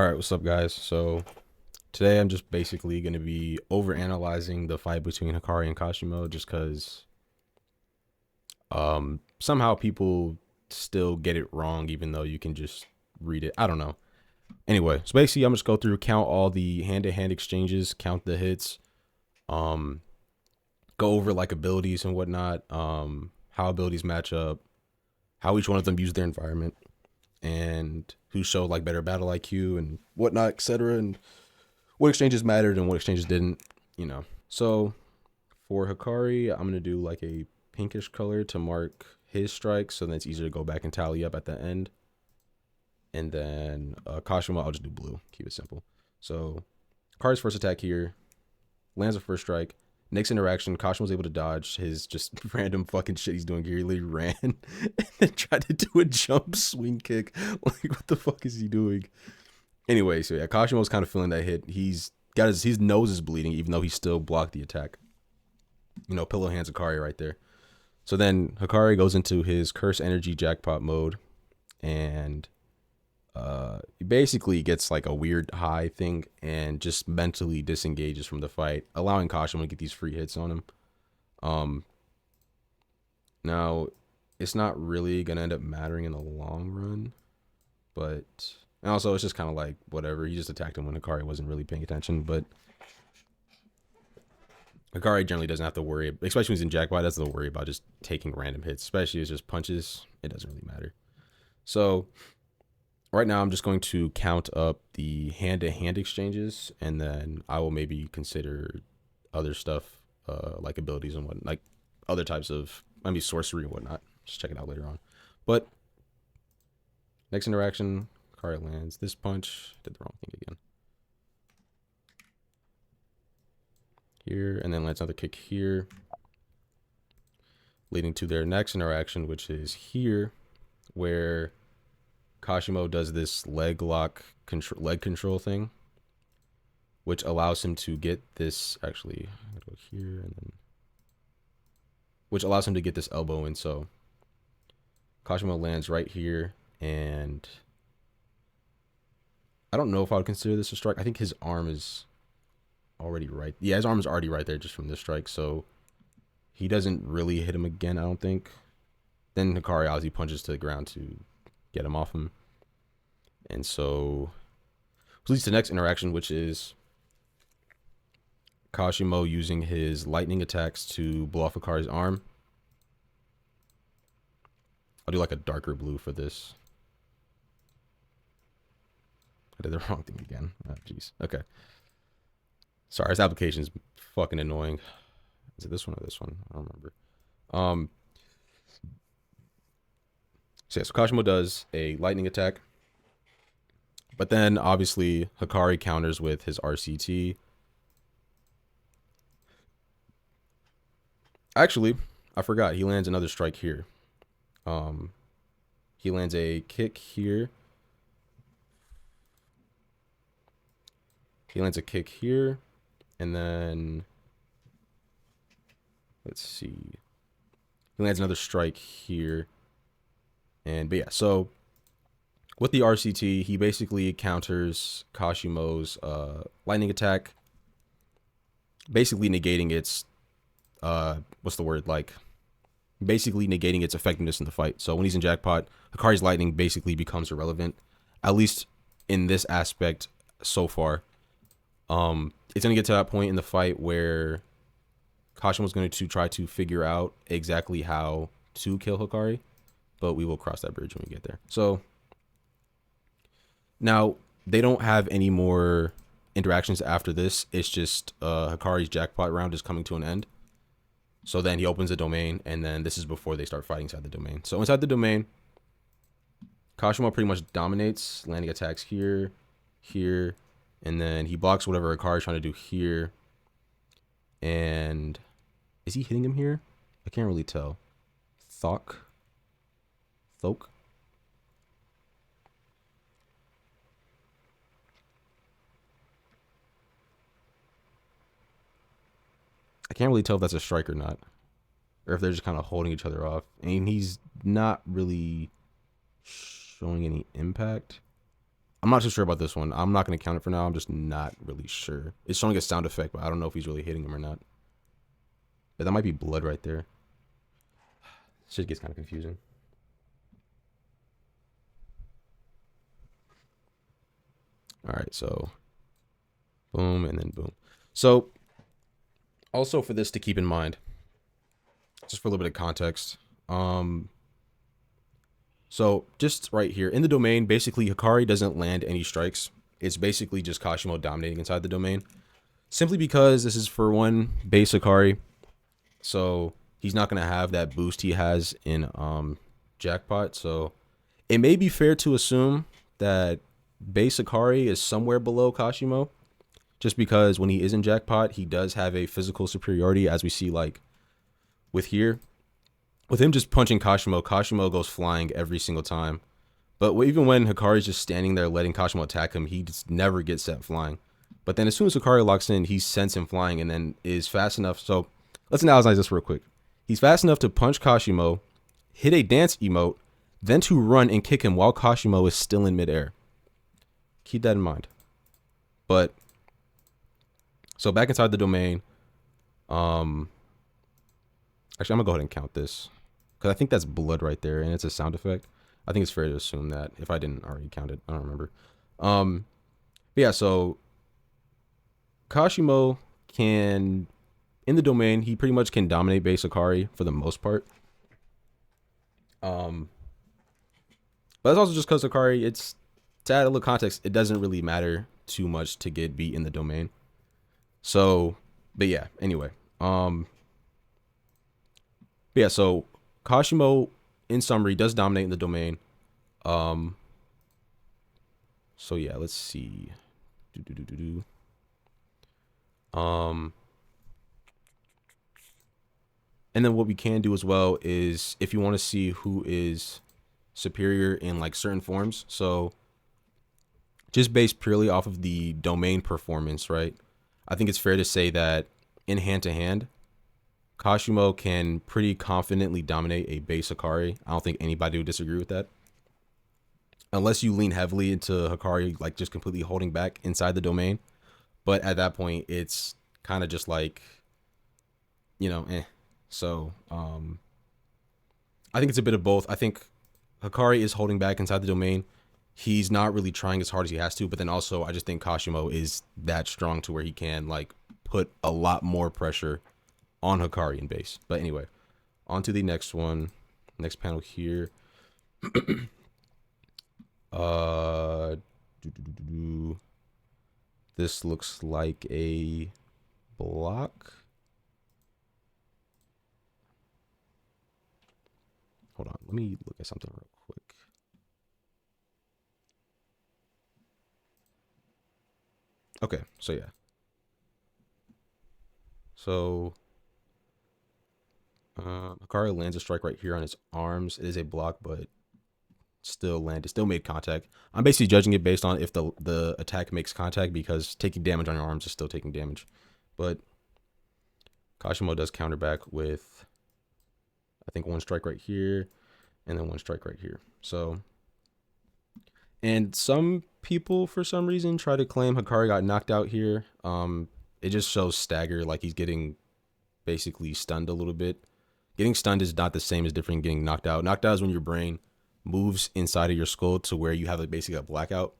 All right, what's up, guys? So today I'm just basically going to be over analyzing the fight between Hakari and Kashimo, just because somehow people still get it wrong, even though you can just read it. I don't know. Anyway, so basically I'm just go through, count all the hand-to-hand exchanges, count the hits, um, go over like abilities and whatnot, how abilities match up, how each one of them use their environment, and who showed like better battle IQ and whatnot, etc. And what exchanges mattered and what exchanges didn't, you know. So for Hakari, I'm gonna do like a pinkish color to mark his strikes, so then it's easier to go back and tally up at the end. And then Kashimo, I'll just do blue. Keep it simple. So Hakari's first attack here lands a first strike. Next interaction, Kashimo was able to dodge his just random fucking shit he's doing here. He literally ran and then tried to do a jump swing kick. Like, what the fuck is he doing? Anyway, so yeah, Kashimo's kind of feeling that hit. He's got his nose is bleeding, even though he still blocked the attack. You know, pillow hands Hakari right there. So then Hakari goes into his curse energy jackpot mode, and he basically gets like a weird high thing and just mentally disengages from the fight, allowing Kashimo to get these free hits on him. Um, Now it's not really gonna end up mattering in the long run, but and also it's just kind of like whatever. He just attacked him when Hakari wasn't really paying attention, but Hakari generally doesn't have to worry, especially when he's in Jackpot, doesn't have to worry about just taking random hits, especially if it's just punches. It doesn't really matter. So right now I'm just going to count up the hand-to-hand exchanges, and then I will maybe consider other stuff, like abilities and what, like other types of, maybe sorcery and whatnot. Just check it out later on. But next interaction, Hakari lands this punch. Did the wrong thing again. Here, and then lands another kick here, leading to their next interaction, which is here, where Kashimo does this leg lock leg control thing, which allows him to get this, actually I'm gonna go here, and then which allows him to get this elbow in. So Kashimo lands right here, and I don't know if I would consider this a strike. I think his arm is already right. Yeah, his arm is already right there just from this strike, so he doesn't really hit him again, I don't think. Then Hakari obviously punches to the ground to get him off him. And so which leads to the next interaction, which is Kashimo using his lightning attacks to blow off Hakari's arm. I'll do like a darker blue for this. I did the wrong thing again. Oh, jeez. Okay. Sorry, this application is fucking annoying. Is it this one or this one? I don't remember. So yeah, so Kashimo does a lightning attack, but then obviously Hakari counters with his RCT. Actually, I forgot. He lands another strike here. He lands a kick here. He lands a kick here. And then, let's see. He lands another strike here. But yeah, so with the RCT, he basically counters Kashimo's lightning attack, basically negating its, what's the word, like, basically negating its effectiveness in the fight. So when he's in Jackpot, Hakari's lightning basically becomes irrelevant, at least in this aspect so far. It's going to get to that point in the fight where Kashimo's going to try to figure out exactly how to kill Hakari, but we will cross that bridge when we get there. So now they don't have any more interactions after this. It's just Hakari's Jackpot round is coming to an end. So then he opens the domain, and then this is before they start fighting inside the domain. So inside the domain, Kashimo pretty much dominates, landing attacks here, here, and then he blocks whatever Hakari is trying to do here. And is he hitting him here? I can't really tell. Thok. I can't really tell if that's a strike or not, or if they're just kind of holding each other off. And he's not really showing any impact. I'm not too sure about this one. I'm not going to count it for now. I'm just not really sure. It's showing a sound effect, but I don't know if he's really hitting him or not. But that might be blood right there. Shit gets kind of confusing. All right, so boom and then boom. So also for this to keep in mind, just for a little bit of context, so just right here in the domain, basically Hakari doesn't land any strikes. It's basically just Kashimo dominating inside the domain, simply because this is for one base Hakari, so he's not gonna have that boost he has in Jackpot. So it may be fair to assume that base Hakari is somewhere below Kashimo, just because when he is in Jackpot, he does have a physical superiority, as we see like with here. With him just punching Kashimo, Kashimo goes flying every single time. But even when Hakari's just standing there letting Kashimo attack him, he just never gets set flying. But then as soon as Hakari locks in, he sends him flying and then is fast enough. So let's analyze this real quick. He's fast enough to punch Kashimo, hit a dance emote, then to run and kick him while Kashimo is still in midair. Keep that in mind. But so back inside the domain, actually I'm gonna go ahead and count this, because I think that's blood right there, and it's a sound effect. I think it's fair to assume that, if I didn't already count it. I don't remember. But yeah, so Kashimo can, in the domain, he pretty much can dominate base Hakari for the most part. But that's also just because Hakari, it's, to add a little context, it doesn't really matter too much to get beat in the domain. So, but yeah, anyway. But yeah, so Kashimo, in summary, does dominate in the domain. So yeah, let's see. And then what we can do as well is, if you want to see who is superior in like certain forms, so just based purely off of the domain performance, right? I think it's fair to say that in hand-to-hand, Kashimo can pretty confidently dominate a base Hakari. I don't think anybody would disagree with that. Unless you lean heavily into Hakari, like just completely holding back inside the domain. But at that point, it's kind of just like, So, I think it's a bit of both. I think Hakari is holding back inside the domain. He's not really trying as hard as he has to, but then also I just think Kashimo is that strong to where he can like put a lot more pressure on Hakari in base. But anyway, on to the next one. Next panel here. This looks like a block. Hold on, let me look at something real quick. Okay, so yeah. So Hakari lands a strike right here on his arms. It is a block, but still landed, still made contact. I'm basically judging it based on if the attack makes contact, because taking damage on your arms is still taking damage. But Kashimo does counter back with, I think, one strike right here and then one strike right here. So, and some people for some reason try to claim Hakari got knocked out here. It just shows stagger, like he's getting basically stunned a little bit. Getting stunned is not the same as different getting knocked out. Knocked out is when your brain moves inside of your skull to where you have like basically a blackout.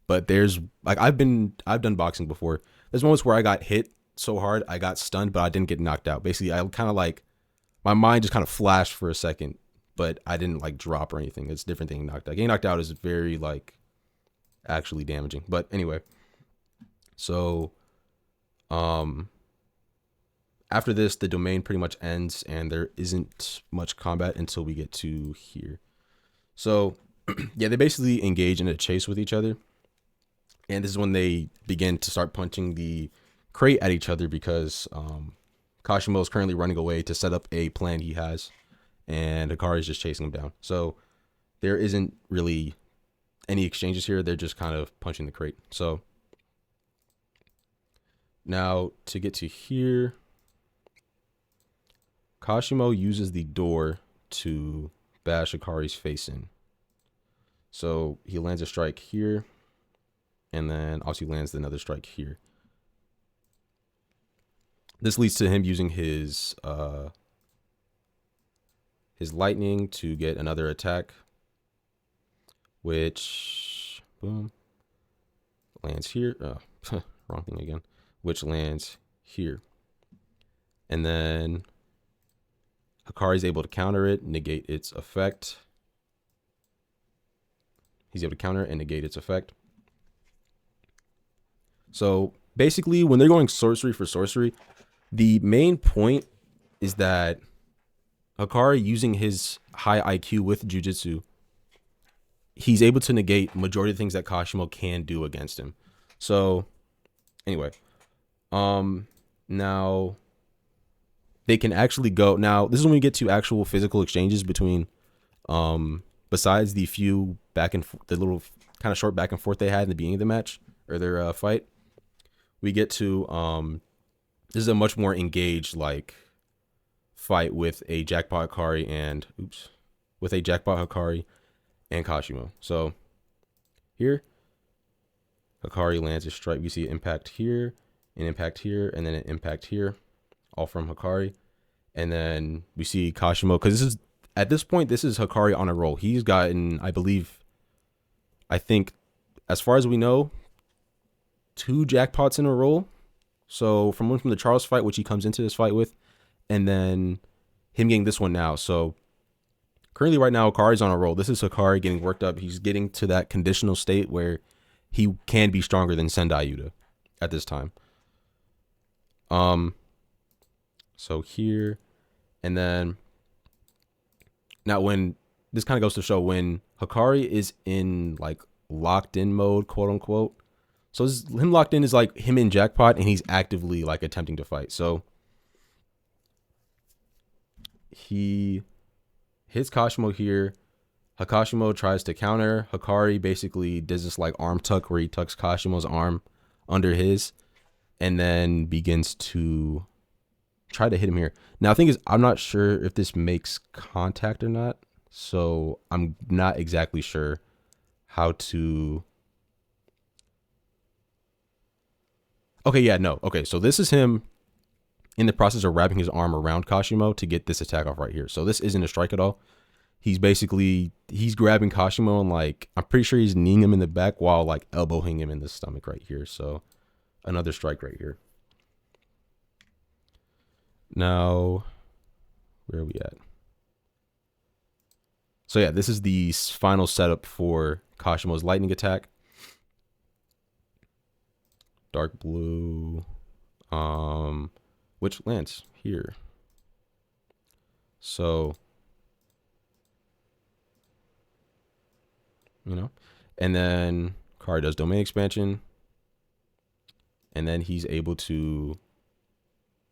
But there's like, I've done boxing before. There's moments where I got hit so hard I got stunned, but I didn't get knocked out. Basically, I kind of like, my mind just kind of flashed for a second, but I didn't like drop or anything. It's different than knocked out. Getting knocked out is very like actually damaging. But anyway, so after this, the domain pretty much ends and there isn't much combat until we get to here. So yeah, they basically engage in a chase with each other. And this is when they begin to start punching the crate at each other, because Kashimo is currently running away to set up a plan he has, and Hakari is just chasing him down. So there isn't really any exchanges here. They're just kind of punching the crate. So now to get to here, Kashimo uses the door to bash Hakari's face in. So he lands a strike here, and then obviously lands another strike here. This leads to him using his lightning to get another attack, which boom lands here. Wrong thing again. Which lands here, and then Hakari is able to counter it, negate its effect. He's able to counter it and negate its effect. So basically, when they're going sorcery for sorcery, the main point is that Hakari, using his high IQ with Jujutsu, he's able to negate majority of the things that Kashimo can do against him. So anyway, now they can actually go. Now this is when we get to actual physical exchanges between, besides the few the little kind of short back and forth they had in the beginning of the match or their fight. We get to this is a much more engaged like fight with a Jackpot Hakari and Kashimo. So here, Hakari lands a strike. We see an impact here, an impact here, and then an impact here, all from Hakari. And then we see Kashimo, because at this point, this is Hakari on a roll. He's gotten, I think, as far as we know, 2 jackpots in a row. So from the Charles fight, which he comes into this fight with, and then him getting this one now. So currently right now, Hakari's on a roll. This is Hakari getting worked up. He's getting to that conditional state where he can be stronger than Sendai Yuta at this time. So here, and then now when this kind of goes to show when Hakari is in like locked in mode, quote unquote. So him locked in is like him in Jackpot, and he's actively like attempting to fight. So he hits Kashimo here. Kashimo tries to counter. Hakari basically does this like arm tuck where he tucks Kashimo's arm under his, and then begins to try to hit him here. Now, the thing is, I'm not sure if this makes contact or not, so I'm not exactly sure how to. Okay, yeah, no. Okay, so this is him in the process of wrapping his arm around Kashimo to get this attack off right here. So this isn't a strike at all. He's grabbing Kashimo and like, I'm pretty sure he's kneeing him in the back while like elbowing him in the stomach right here. So another strike right here. Now, where are we at? So yeah, this is the final setup for Kashimo's lightning attack. Dark blue, which lands here. So, and then Kari does domain expansion, and then he's able to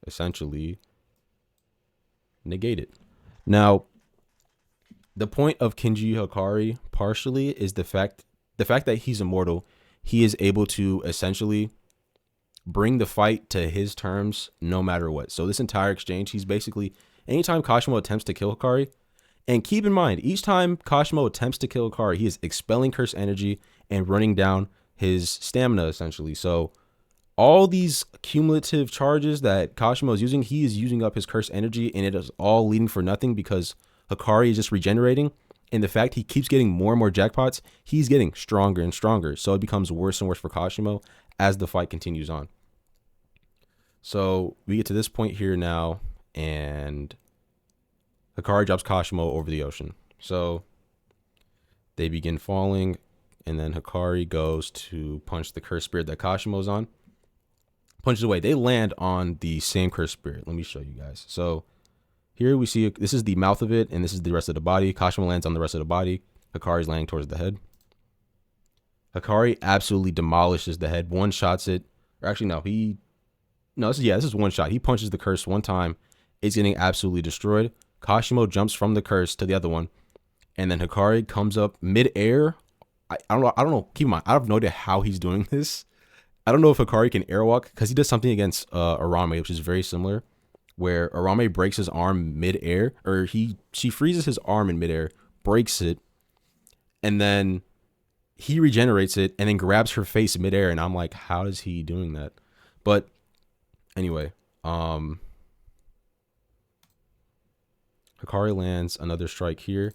essentially negate it. Now, the point of Kenji Hakari partially is the fact that he's immortal. He is able to essentially bring the fight to his terms no matter what. So this entire exchange, he's basically, anytime Kashimo attempts to kill Hakari, and keep in mind, each time Kashimo attempts to kill Hakari, he is expelling curse energy and running down his stamina essentially. So all these cumulative charges that Kashimo is using, he is using up his curse energy, and it is all leading for nothing because Hakari is just regenerating. And the fact he keeps getting more and more jackpots, he's getting stronger and stronger. So it becomes worse and worse for Kashimo as the fight continues on. So we get to this point here now, and Hakari drops Kashimo over the ocean. So they begin falling, and then Hakari goes to punch the cursed spirit that Kashimo's on. Punches away. They land on the same cursed spirit. Let me show you guys. So here we see, this is the mouth of it, and this is the rest of the body. Kashimo lands on the rest of the body. Hakari's landing towards the head. Hakari absolutely demolishes the head. One shots it. Or actually, no, this is one shot. He punches the curse one time. It's getting absolutely destroyed. Kashimo jumps from the curse to the other one. And then Hakari comes up mid-air. I don't know. Keep in mind, I have no idea how he's doing this. I don't know if Hakari can airwalk, because he does something against Arame, which is very similar, where Arame breaks his arm mid-air, or she freezes his arm in mid-air, breaks it, and then he regenerates it and then grabs her face midair, and I'm like, how is he doing that? But anyway, Hakari lands another strike here.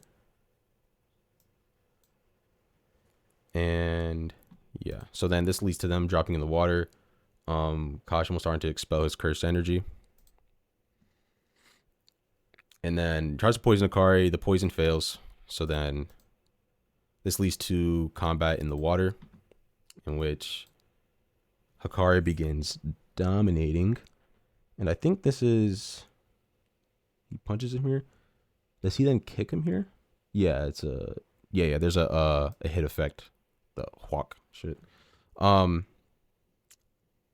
And yeah, so then this leads to them dropping in the water. Kashimo starting to expel his cursed energy. And then tries to poison Hakari. The poison fails. So then this leads to combat in the water, in which Hakari begins dominating. And I think this is... He punches him here. Does he then kick him here? Yeah, it's a... Yeah, there's a hit effect. The hawk shit.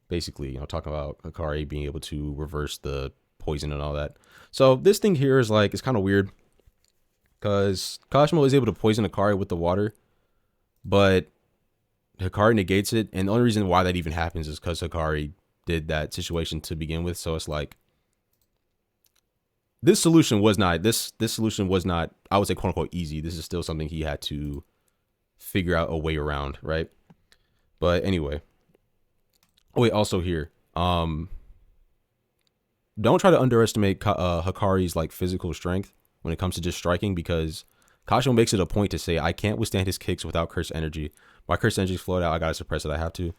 Basically, talking about Hakari being able to reverse the poison and all that. So this thing here is like, it's kind of weird, because Kashimo is able to poison Hakari with the water, but Hakari negates it, and the only reason why that even happens is because Hakari did that situation to begin with. So it's like, this solution was not, I would say, quote unquote, easy. This is still something he had to figure out a way around, right? But anyway. Oh wait, also here, don't try to underestimate Hakari's like physical strength when it comes to just striking, because Kashimo makes it a point to say, I can't withstand his kicks without cursed energy. My cursed energy's flowed out, I gotta suppress it, I have to.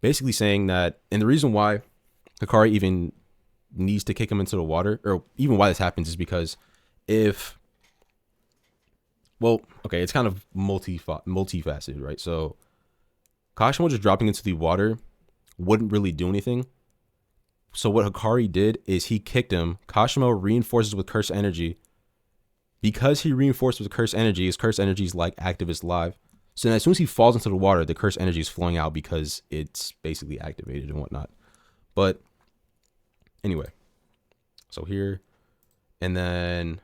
Basically saying that, and the reason why Hakari even needs to kick him into the water, or even why this happens, is because if, well, okay, it's kind of multifaceted, right? So Kashimo just dropping into the water wouldn't really do anything. So what Hakari did is he kicked him. Kashimo reinforces with cursed energy. Because he reinforced with cursed energy, his cursed energy is like activist live. So then as soon as he falls into the water, the cursed energy is flowing out because it's basically activated and whatnot. But anyway, so here, and then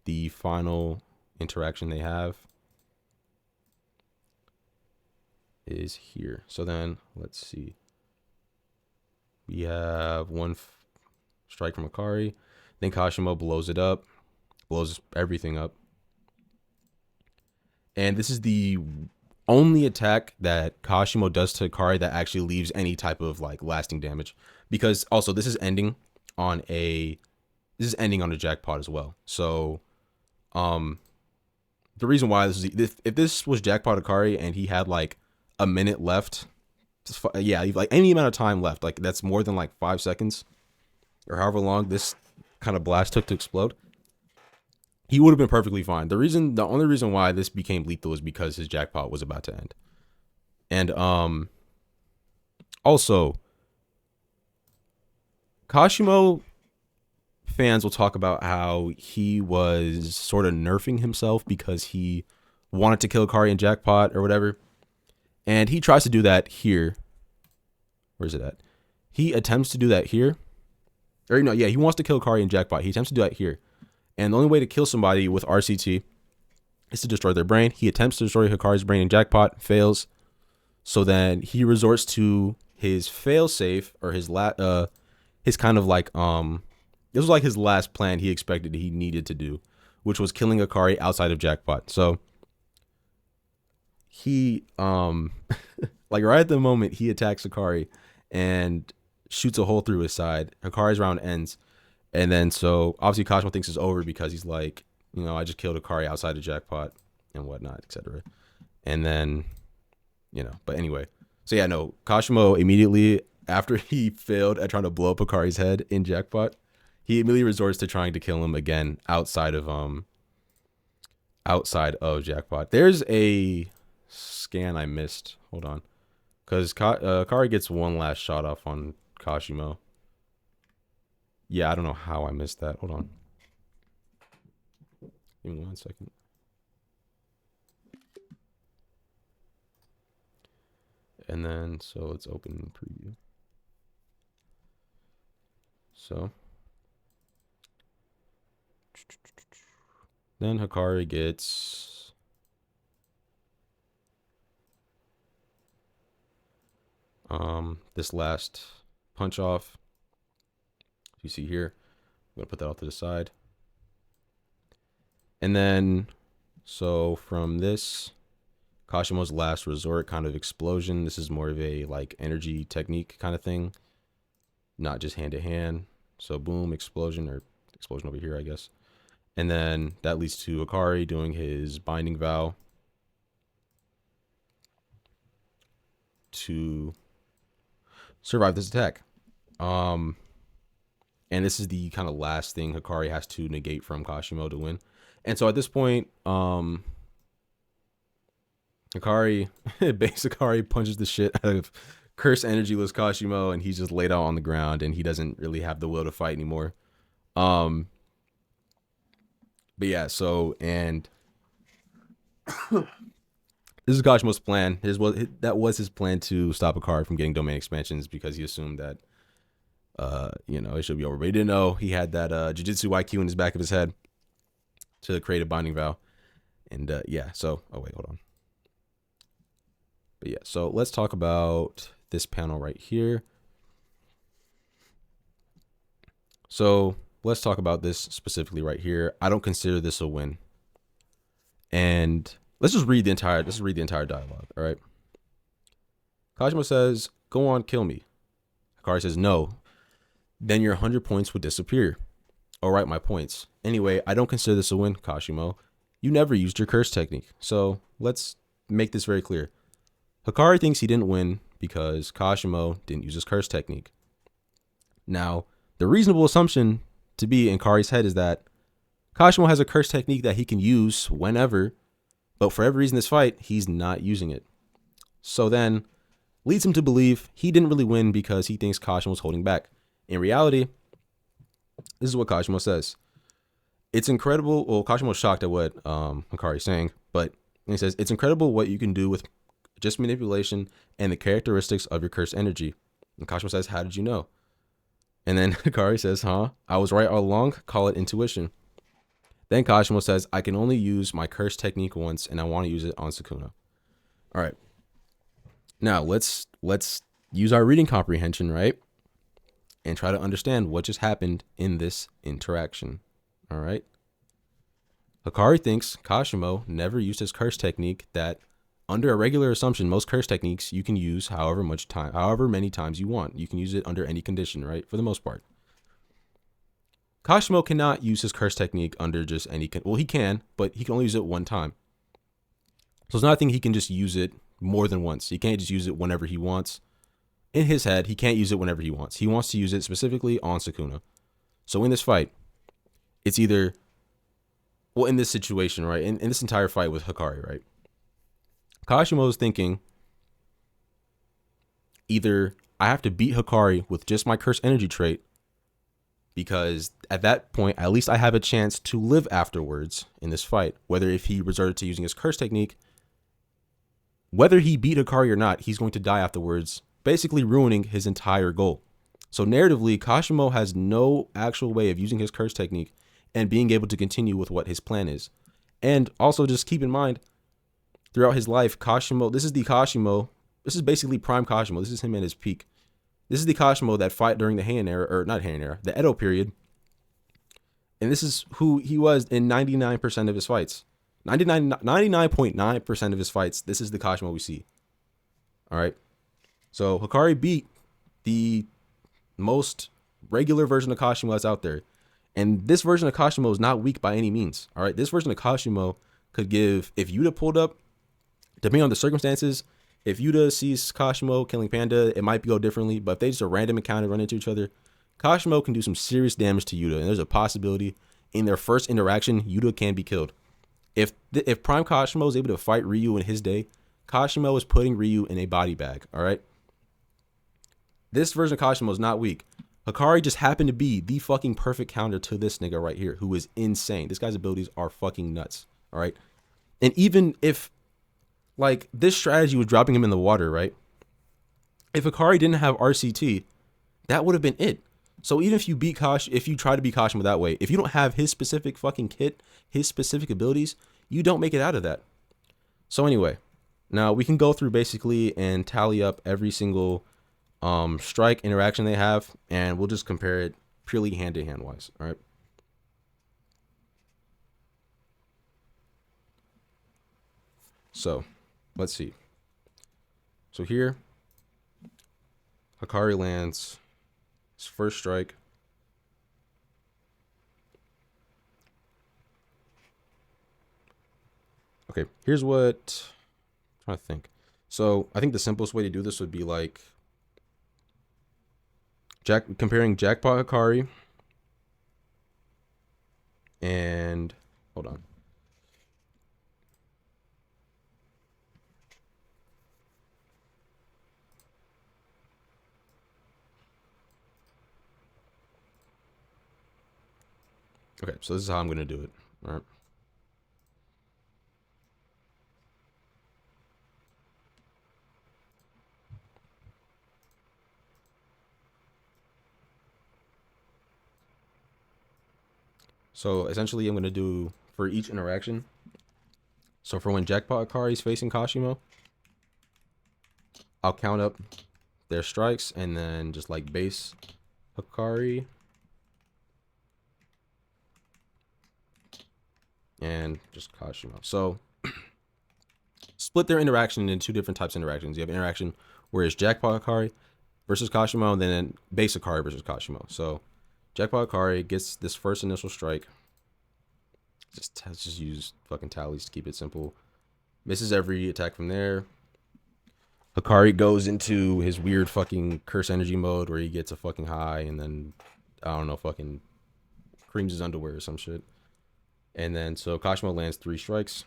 the final interaction they have is here. So then let's see. We have one strike from Hakari. Then Kashimo blows it up, blows everything up. And this is the only attack that Kashimo does to Hakari that actually leaves any type of like lasting damage. Because also this is ending on a jackpot as well. So the reason why this is, if this was Jackpot Hakari and he had like a minute left, yeah, like any amount of time left, like that's more than like 5 seconds or however long this kind of blast took to explode, he would have been perfectly fine. The only reason why this became lethal is because his jackpot was about to end. And also, Kashimo fans will talk about how he was sort of nerfing himself because he wanted to kill Hakari in Jackpot or whatever. And he tries to do that here. Where's it at? He attempts to do that here. Or no, yeah, he wants to kill Hakari in Jackpot. He attempts to do that here. And the only way to kill somebody with RCT is to destroy their brain. He attempts to destroy Hakari's brain in Jackpot, fails. So then he resorts to his failsafe, or his kind of like this was like his last plan he expected he needed to do, which was killing Hakari outside of Jackpot. So he like right at the moment he attacks Hakari and shoots a hole through his side. Hakari's round ends. And then so obviously Kashimo thinks it's over because he's like, I just killed Hakari outside of Jackpot and whatnot, etc. And then, but anyway. So yeah, no, Kashimo immediately after he failed at trying to blow up Hakari's head in Jackpot, he immediately resorts to trying to kill him again outside of Jackpot. There's a scan I missed. Hold on. Because Hakari gets one last shot off on Kashimo. Yeah, I don't know how I missed that. Hold on. Give me 1 second. And then, so let's open preview. So. Then Hakari gets... this last punch off. You see here, I'm gonna put that off to the side. And then, so from this, Kashimo's last resort kind of explosion. This is more of a like energy technique kind of thing, not just hand to hand. So boom, explosion, or explosion over here, I guess. And then that leads to Hakari doing his binding vow to survive this attack. And this is the kind of last thing Hakari has to negate from Kashimo to win. And so at this point, Hakari punches the shit out of cursed energyless Kashimo, and he's just laid out on the ground, and he doesn't really have the will to fight anymore. But yeah, so, and this is Kashimo's plan. That was his plan to stop Hakari from getting domain expansions, because he assumed that it should be over. But he didn't know he had that Jujutsu IQ in his back of his head to create a binding vow. And yeah, so hold on. But yeah, so let's talk about this panel right here. So let's talk about this specifically right here. I don't consider this a win. And let's read the entire dialogue, all right? Kashimo says, "Go on, kill me." Hakari says, "No. Then your 100 points would disappear." "All right, my points. Anyway, I don't consider this a win, Kashimo. You never used your curse technique. So let's make this very clear. Hakari thinks he didn't win because Kashimo didn't use his curse technique. Now, the reasonable assumption to be in Kari's head is that Kashimo has a curse technique that he can use whenever, but for every reason in this fight, he's not using it. So then, leads him to believe he didn't really win because he thinks Kashimo was holding back. In reality, this is what Kashimo says. It's incredible. Well, Kashimo's shocked at what Hakari's saying, but he says, "It's incredible what you can do with just manipulation and the characteristics of your cursed energy." And Kashimo says, "How did you know?" And then Hakari says, "I was right all along. Call it intuition." Then Kashimo says, "I can only use my curse technique once, and I want to use it on Sukuna." All right. Now let's use our reading comprehension, right? And try to understand what just happened in this interaction. All right. Hakari thinks Kashimo never used his curse technique that, under a regular assumption, most curse techniques you can use however many times you want. You can use it under any condition, right? For the most part. Kashimo cannot use his curse technique under just any, well, he can, but he can only use it one time. So it's not a thing he can just use it more than once. He can't just use it whenever he wants. In his head, he can't use it whenever he wants. He wants to use it specifically on Sukuna. So in this fight, it's either, well, in this situation, right? In this entire fight with Hakari, right? Kashimo is thinking, either I have to beat Hakari with just my curse energy trait, because at that point, at least I have a chance to live afterwards in this fight. Whether if he resorted to using his curse technique, whether he beat Hakari or not, he's going to die afterwards, basically ruining his entire goal. So narratively, Kashimo has no actual way of using his curse technique and being able to continue with what his plan is. And also just keep in mind, throughout his life, Kashimo, this is basically prime Kashimo. This is him at his peak. This is the Kashimo that fought during the Heian era, or not Heian era, the Edo period. And this is who he was in 99% of his fights. 99.9% of his fights, this is the Kashimo we see. All right. So Hakari beat the most regular version of Kashimo that's out there. And this version of Kashimo is not weak by any means. All right. This version of Kashimo could give, if Yuta pulled up, depending on the circumstances, if Yuta sees Kashimo killing Panda, it might go differently. But if they just a random encounter run into each other, Kashimo can do some serious damage to Yuta. And there's a possibility in their first interaction, Yuta can be killed. If Prime Kashimo is able to fight Ryu in his day, Kashimo is putting Ryu in a body bag. All right. This version of Kashimo is not weak. Hakari just happened to be the fucking perfect counter to this nigga right here, who is insane. This guy's abilities are fucking nuts. All right. And even if, like, this strategy was dropping him in the water, right? If Hakari didn't have RCT, that would have been it. So even if you if you try to beat Kashimo that way, if you don't have his specific fucking kit, his specific abilities, you don't make it out of that. So anyway, now we can go through basically and tally up every single strike interaction they have, and we'll just compare it purely hand-to-hand wise. All right. So let's see. So here, Hakari lands his first strike. Okay, here's what I'm trying to think. So I think the simplest way to do this would be like comparing Jackpot Hakari and hold on. Okay, so this is how I'm gonna do it. All right. So essentially, I'm gonna do for each interaction. So for when Jackpot Hakari is facing Kashimo, I'll count up their strikes and then just like base Hakari and just Kashimo. So split their interaction into two different types of interactions. You have interaction where it's Jackpot Hakari versus Kashimo, and then base Hakari versus Kashimo. So Jackpot Hakari gets this first initial strike. Just use fucking tallies to keep it simple. Misses every attack from there. Hakari goes into his weird fucking curse energy mode where he gets a fucking high and then I don't know, fucking creams his underwear or some shit. And then so Kashimo lands 3 strikes.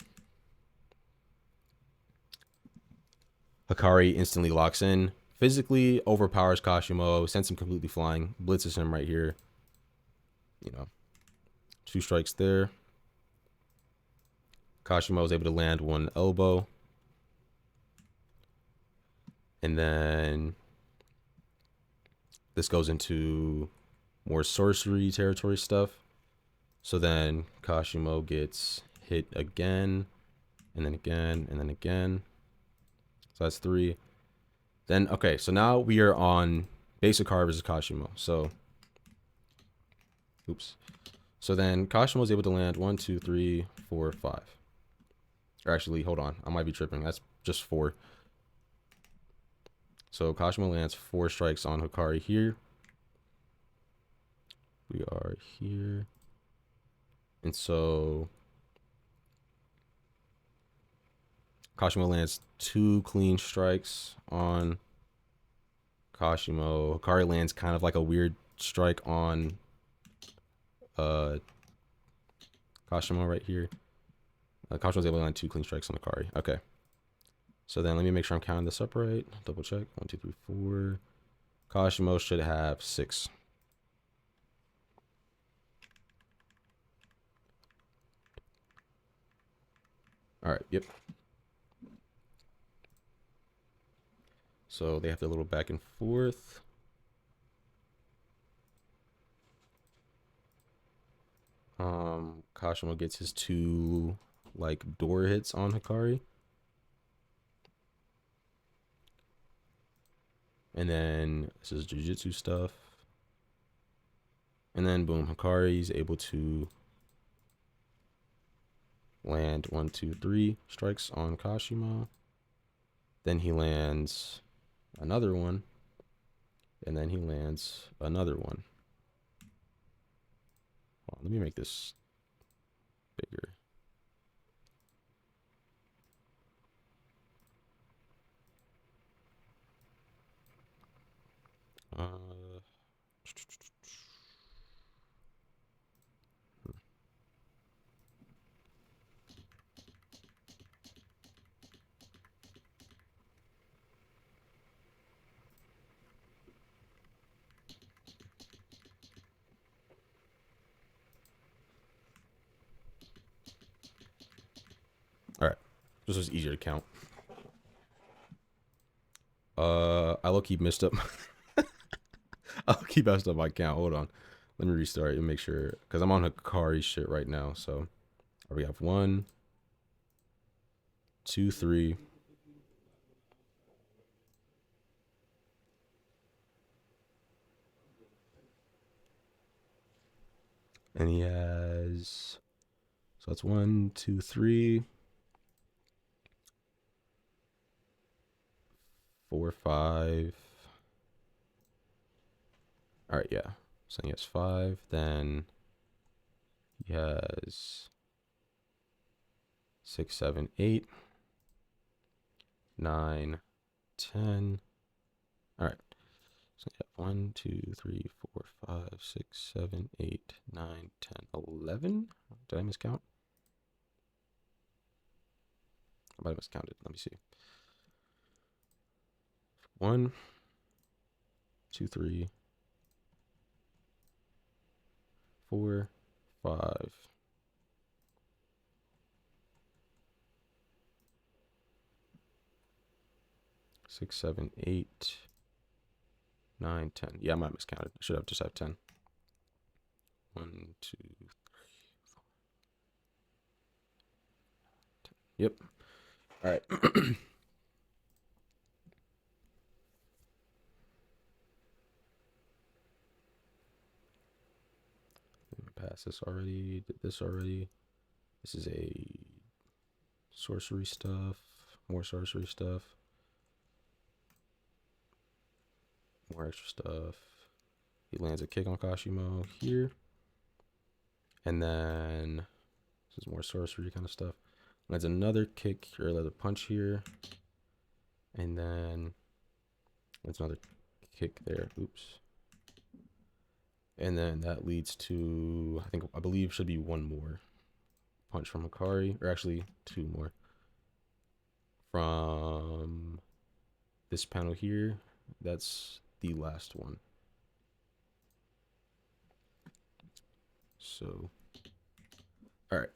Hakari instantly locks in, physically overpowers Kashimo, sends him completely flying, blitzes him right here. You know, 2 strikes there. Kashimo is able to land 1 elbow. And then this goes into more sorcery territory stuff. So then Kashimo gets hit again, and then again, and then again. So that's 3. Then, okay, so now we are on basic Hakari versus Kashimo. So, oops. So then Kashimo was able to land 1, 2, 3, 4, 5. Or actually, hold on. I might be tripping. That's just 4. So Kashimo lands 4 strikes on Hakari here. We are here. And so Kashimo lands 2 clean strikes on Kashimo. Hakari lands kind of like a weird strike on Kashimo right here. Kashimo's able to land 2 clean strikes on Hakari. Okay. So then let me make sure I'm counting this up right. Double check. 1, 2, 3, 4. Kashimo should have 6. All right. Yep. So they have their little back and forth. Kashimo gets his 2 like door hits on Hakari. And then this is Jiu-Jitsu stuff. And then boom, Hakari is able to land 1, 2, 3 strikes on Kashimo. Then he lands another one. And then he lands another one. Hold on, let me make this bigger. All right, this was easier to count. I low-key messed up. I'll keep messed up my count. Hold on, let me restart and make sure because I'm on Hakari shit right now. So we have 1, 2, 3. And he has, so that's 1, 2, 3. 4, 5. All right, yeah. So he has 5. Then he has 6, 7, 8, 9, 10. All right. So yeah, 1, 2, 3, 4, 5, 6, 7, 8, 9, 10, 11. Did I miscount? I might have miscounted. Let me see. 1, 2, 3, 4, 5. 6, 7, 8, 9, 10. Yeah, I might have miscounted. I should have just had 10. 1, 2, 3, 4. 10. Yep. All right. Pass this already. Did this already. This is a sorcery stuff. More sorcery stuff. More extra stuff. He lands a kick on Kashimo here. And then this is more sorcery kind of stuff. Lands another kick or another punch here. And then lands another kick there. Oops. And then that leads to, I believe should be one more punch from Hakari, or actually 2 more from this panel here. That's the last one. So, all right.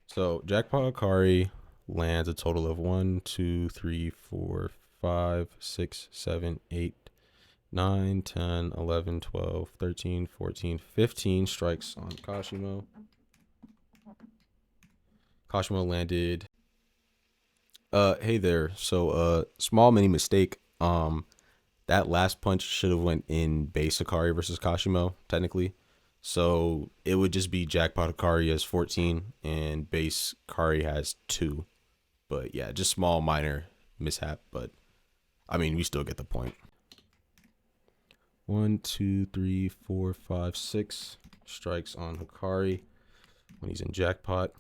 So Jackpot Hakari lands a total of 1, 2, 3, 4, 5, 6, 7, 8, 9, 10, 11, 12, 13, 14, 15 strikes on Kashimo. Kashimo landed. Hey there. So, small mini mistake. That last punch should have went in base Hakari versus Kashimo, technically. So it would just be Jackpot Hakari has 14 and base Kari has 2. But yeah, just small minor mishap. But I mean, we still get the point. 1, 2, 3, 4, 5, 6 strikes on Hakari when he's in Jackpot.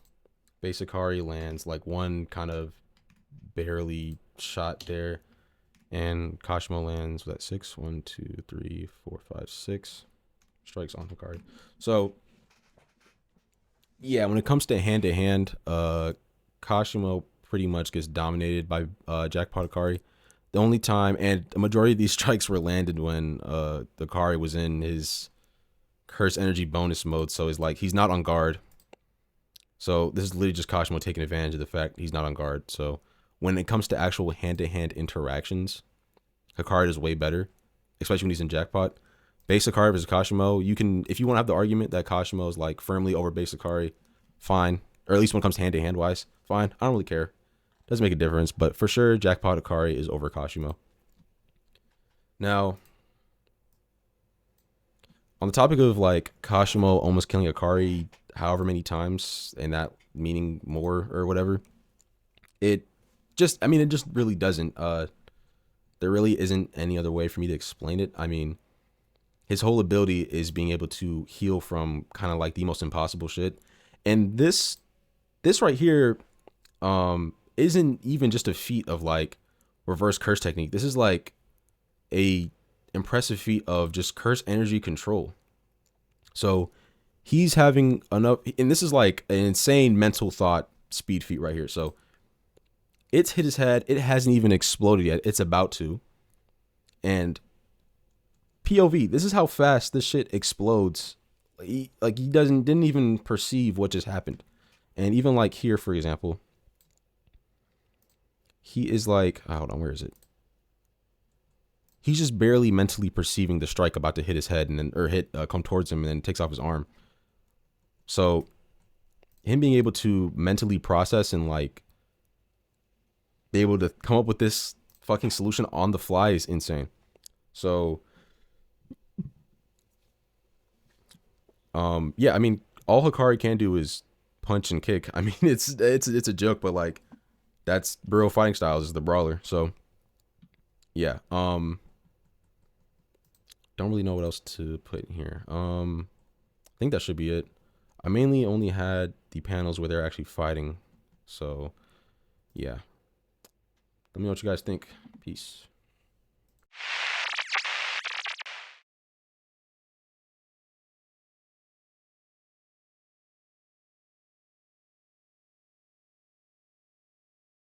Base Hakari lands like one kind of barely shot there. And Kashimo lands with that 6. 1, 2, 3, 4, 5, 6 strikes on Hakari. So yeah, when it comes to hand, Kashimo pretty much gets dominated by Jackpot Hakari. The only time, and the majority of these strikes were landed when the Hakari was in his curse energy bonus mode. So it's like he's not on guard. So this is literally just Kashimo taking advantage of the fact he's not on guard. So when it comes to actual hand-to-hand interactions, Hakari is way better, especially when he's in Jackpot. Base Hakari versus Kashimo, you can, if you want to have the argument that Kashimo is like firmly over base Hakari, fine. Or at least when it comes hand-to-hand wise, fine. I don't really care. Doesn't make a difference, but for sure, Jackpot Hakari is over Kashimo. Now, on the topic of like Kashimo almost killing Hakari however many times, and that meaning more or whatever, it just really doesn't. There really isn't any other way for me to explain it. I mean, his whole ability is being able to heal from kind of like the most impossible shit. And this right here isn't even just a feat of like reverse curse technique. This is like a impressive feat of just curse energy control. So he's having enough, and this is like an insane mental thought speed feat right here. So it's hit his head. It hasn't even exploded yet. It's about to. And POV, this is how fast this shit explodes. He didn't even perceive what just happened. And even like here, for example, he is like, oh, hold on, where is it? He's just barely mentally perceiving the strike about to hit his head and then, come towards him and then takes off his arm. So him being able to mentally process and like be able to come up with this fucking solution on the fly is insane. So, yeah, I mean, all Hakari can do is punch and kick. I mean, it's a joke, but like that's real fighting styles is the brawler. So yeah, don't really know what else to put in here. I think that should be it. I mainly only had the panels where they're actually fighting. So yeah, let me know what you guys think. Peace.